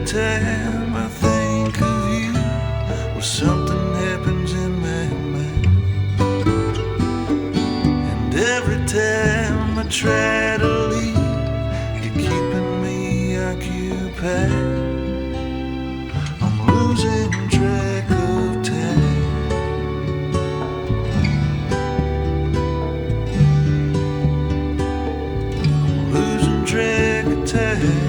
time I think of you, well, something happens in my mind. And every time I try to leave, you're keeping me occupied. I'm losing track of time. I'm losing track of time.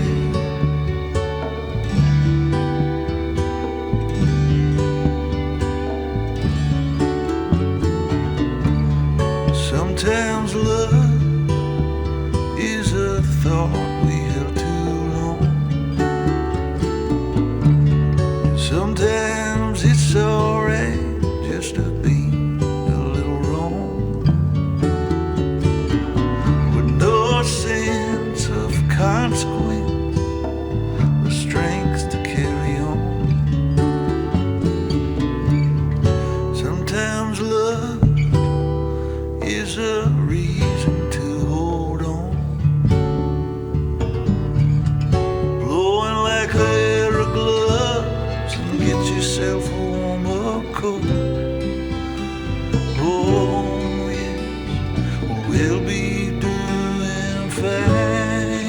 Sometimes love is a thought we held too long. Sometimes it's alright just to be a little wrong, with no sense of consequence, the strength to carry on. Sometimes love is a reason to hold on, blowing like a pair of gloves and get yourself a warm-up coat. Oh yes, we'll be doing fine,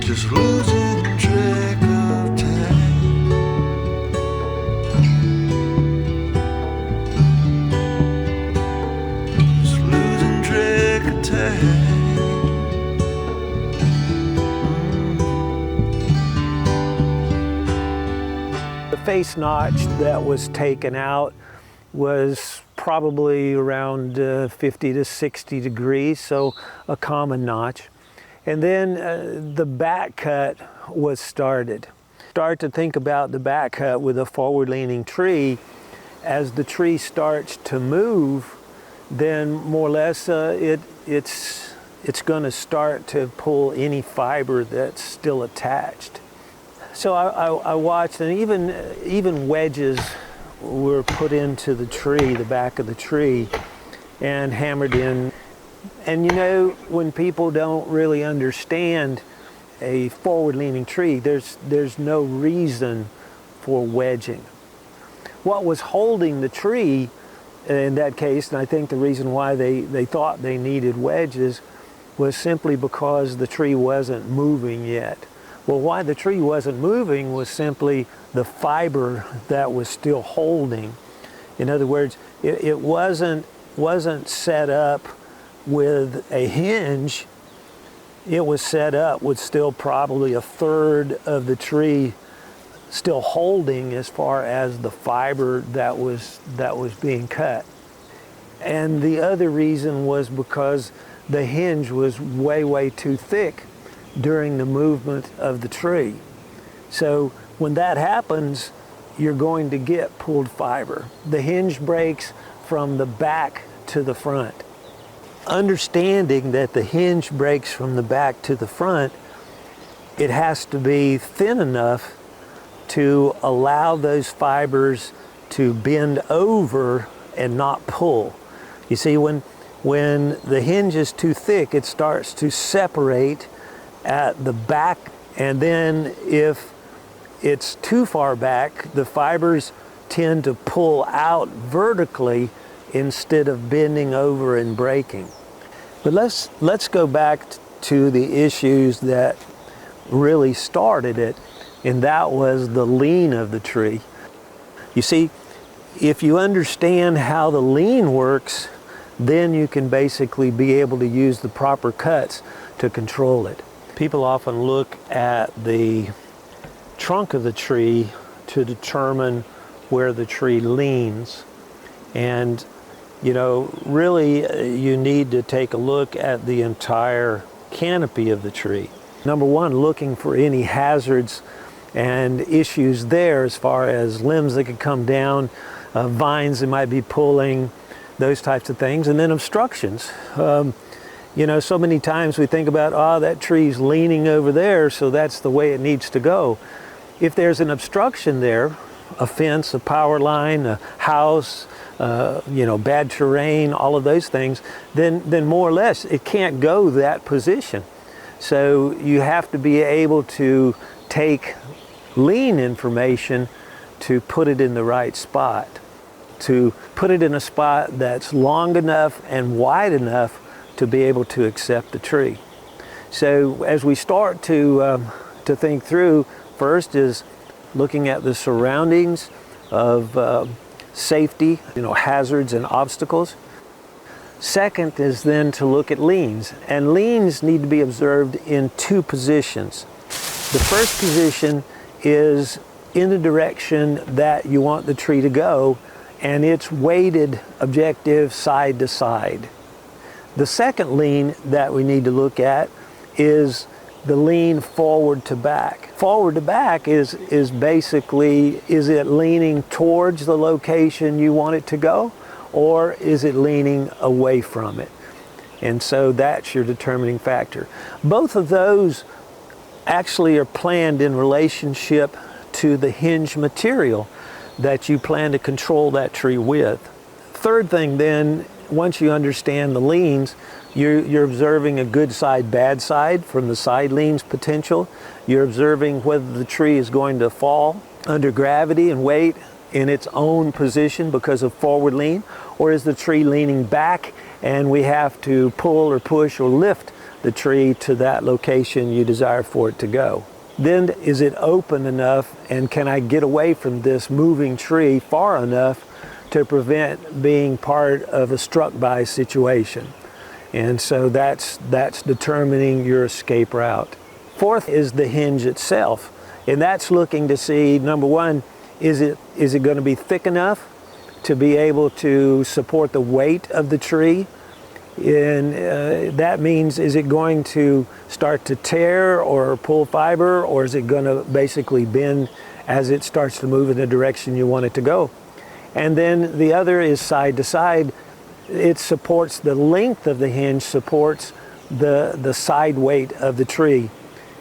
just losing track of time. The face notch that was taken out was probably around 50 to 60 degrees, so a common notch. And then the back cut was started. Start to think about the back cut with a forward-leaning tree. As the tree starts to move, then more or less it's going to start to pull any fiber that's still attached. So I watched, and even wedges were put into the tree, the back of the tree, and hammered in. And you know, when people don't really understand a forward-leaning tree, there's no reason for wedging. What was holding the tree in that case, and I think the reason why they thought they needed wedges, was simply because the tree wasn't moving yet. Well, why the tree wasn't moving was simply the fiber that was still holding. In other words, it wasn't set up with a hinge. It was set up with still probably a third of the tree still holding as far as the fiber that was being cut. And the other reason was because the hinge was way too thick during the movement of the tree. So when that happens, you're going to get pulled fiber. The hinge breaks from the back to the front. Understanding that the hinge breaks from the back to the front, it has to be thin enough to allow those fibers to bend over and not pull. You see, when the hinge is too thick, it starts to separate at the back, and then if it's too far back, the fibers tend to pull out vertically instead of bending over and breaking. But let's go back to the issues that really started it, and that was the lean of the tree. You see, if you understand how the lean works, then you can basically be able to use the proper cuts to control it. People often look at the trunk of the tree to determine where the tree leans. And, you know, really you need to take a look at the entire canopy of the tree. Number one, looking for any hazards and issues there as far as limbs that could come down, vines that might be pulling, those types of things, and then obstructions. You know, so many times we think about, oh, that tree's leaning over there, so that's the way it needs to go. If there's an obstruction there, a fence, a power line, a house, you know, bad terrain, all of those things, then more or less it can't go that position. So you have to be able to take lean information to put it in the right spot, to put it in a spot that's long enough and wide enough to be able to accept the tree. So as we start to think through, first is looking at the surroundings of safety, hazards and obstacles. Second is then to look at leans, and leans need to be observed in two positions. The first position is in the direction that you want the tree to go, and it's weighted objective side to side. The second lean that we need to look at is the lean forward to back. Forward to back is basically, is it leaning towards the location you want it to go, or is it leaning away from it? And so that's your determining factor. Both of those actually are planned in relationship to the hinge material that you plan to control that tree with. Third thing then, once you understand the leans, you're observing a good side, bad side from the side leans potential. You're observing whether the tree is going to fall under gravity and weight in its own position because of forward lean, or is the tree leaning back and we have to pull or push or lift the tree to that location you desire for it to go. Then is it open enough, and can I get away from this moving tree far enough to prevent being part of a struck by situation? And so that's determining your escape route. Fourth is the hinge itself, and that's looking to see, number one, is it going to be thick enough to be able to support the weight of the tree? And that means, is it going to start to tear or pull fiber, or is it going to basically bend as it starts to move in the direction you want it to go? And then the other is side to side. It supports the length of the hinge, supports the side weight of the tree.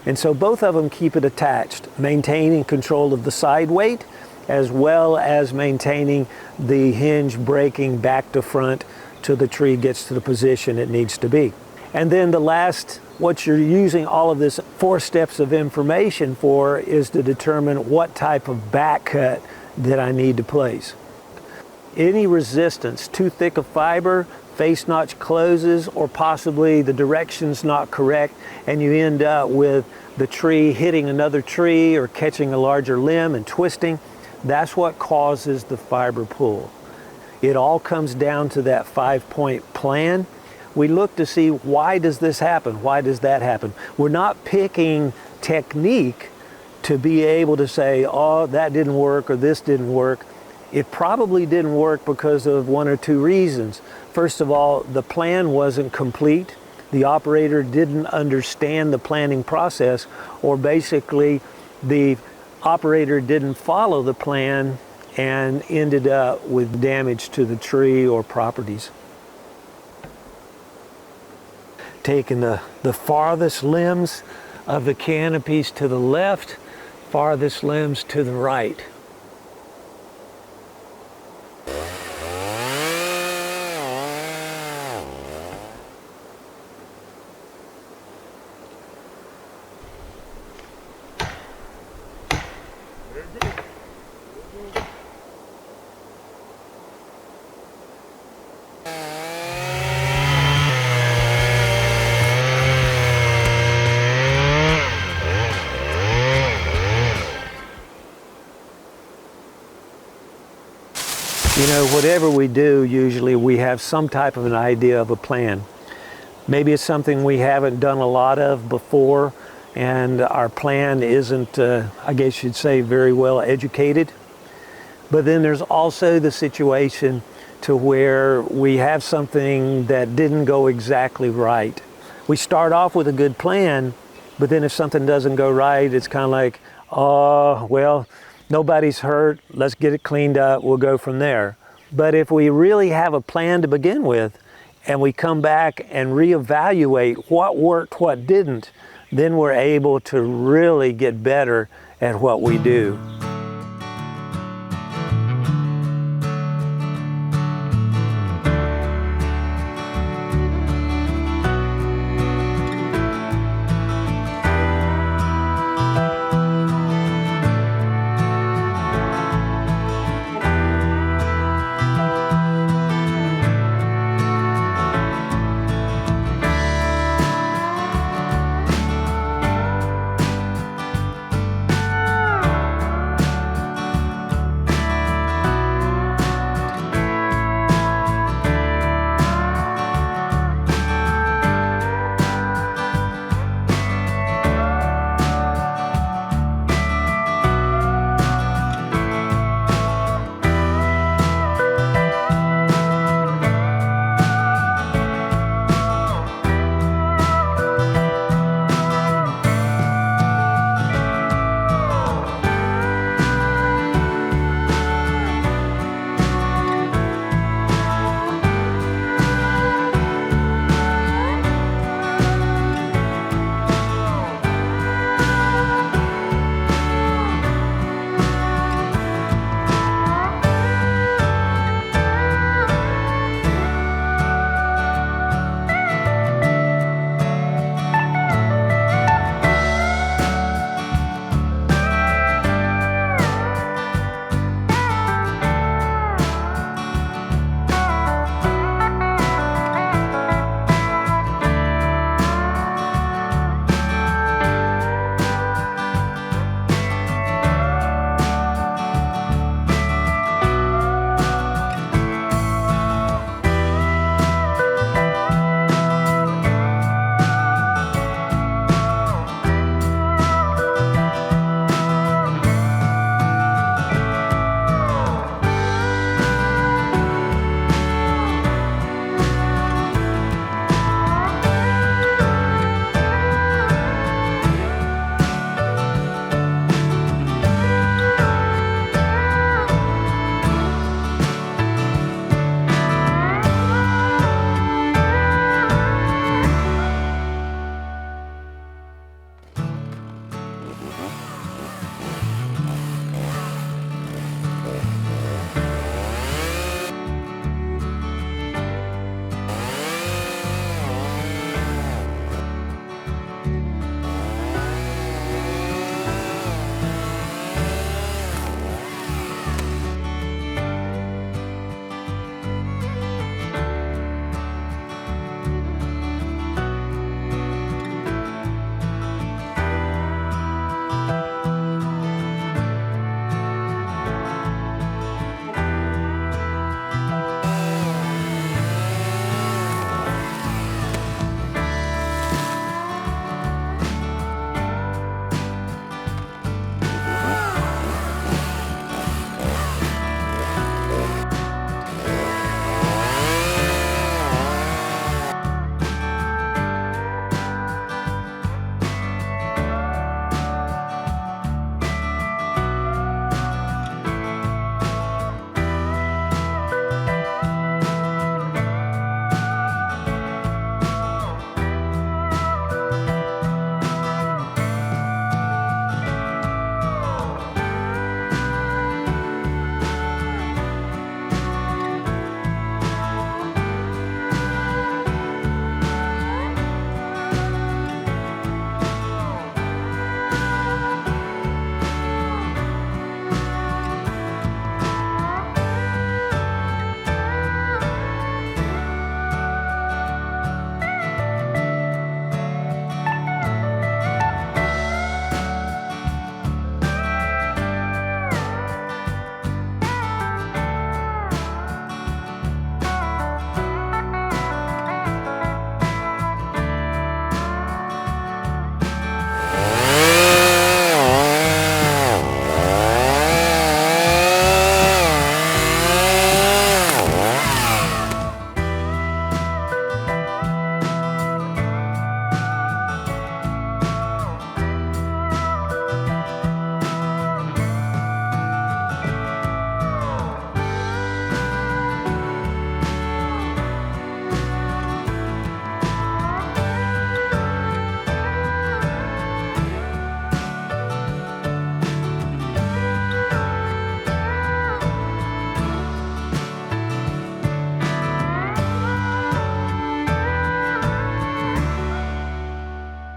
And so both of them keep it attached, maintaining control of the side weight as well as maintaining the hinge breaking back to front till the tree gets to the position it needs to be. And then the last, what you're using all of this 4 steps of information for, is to determine what type of back cut that I need to place. Any resistance, too thick of fiber, face notch closes, or possibly the direction's not correct and you end up with the tree hitting another tree or catching a larger limb and twisting, that's what causes the fiber pull. It all comes down to that 5-point plan. We look to see, why does this happen? Why does that happen? We're not picking technique to be able to say, oh, that didn't work or this didn't work. It probably didn't work because of 1 or 2 reasons. First of all, the plan wasn't complete. The operator didn't understand the planning process, or basically the operator didn't follow the plan and ended up with damage to the tree or properties. Taking the farthest limbs of the canopies to the left, farthest limbs to the right. You know, whatever we do, usually we have some type of an idea of a plan. Maybe it's something we haven't done a lot of before, and our plan isn't, I guess you'd say, very well educated. But then there's also the situation to where we have something that didn't go exactly right. We start off with a good plan, but then if something doesn't go right, it's kind of like, oh, well, nobody's hurt, let's get it cleaned up, we'll go from there. But if we really have a plan to begin with, and we come back and reevaluate what worked, what didn't, then we're able to really get better at what we do.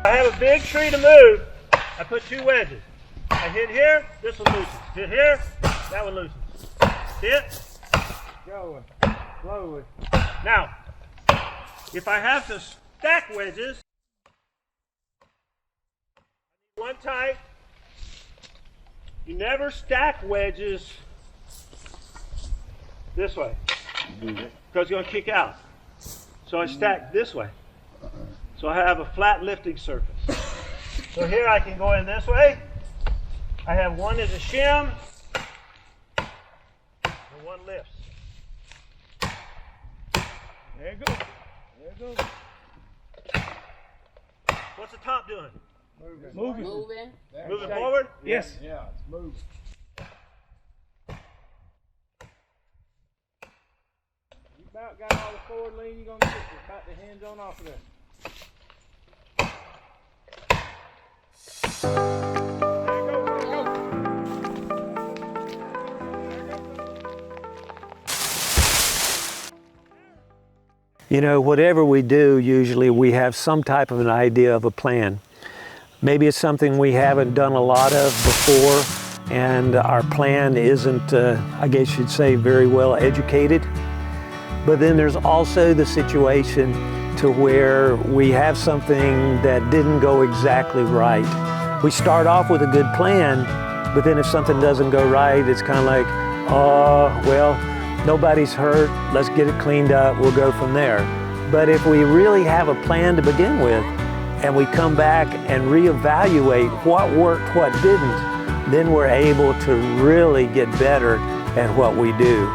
I have a big tree to move. I put 2 wedges. I hit here, this one loosens. Hit here, that one loosens. Hit, going, slowly. Now, if I have to stack wedges, one tight. You never stack wedges this way because it's going to kick out. So I stack this way. So I have a flat lifting surface. So here I can go in this way. I have one as a shim and one lifts. There it goes. There it goes. What's the top doing? Moving. Moving forward? Yes. Yeah, it's moving. You about got all the forward lean you're going to get. It's about to hinge on off of there. You know, whatever we do, usually we have some type of an idea of a plan. Maybe it's something we haven't done a lot of before, and our plan isn't, I guess you'd say, very well educated. But then there's also the situation to where we have something that didn't go exactly right. We start off with a good plan, but then if something doesn't go right, it's kind of like, oh, well, nobody's hurt, let's get it cleaned up, we'll go from there. But if we really have a plan to begin with, and we come back and reevaluate what worked, what didn't, then we're able to really get better at what we do.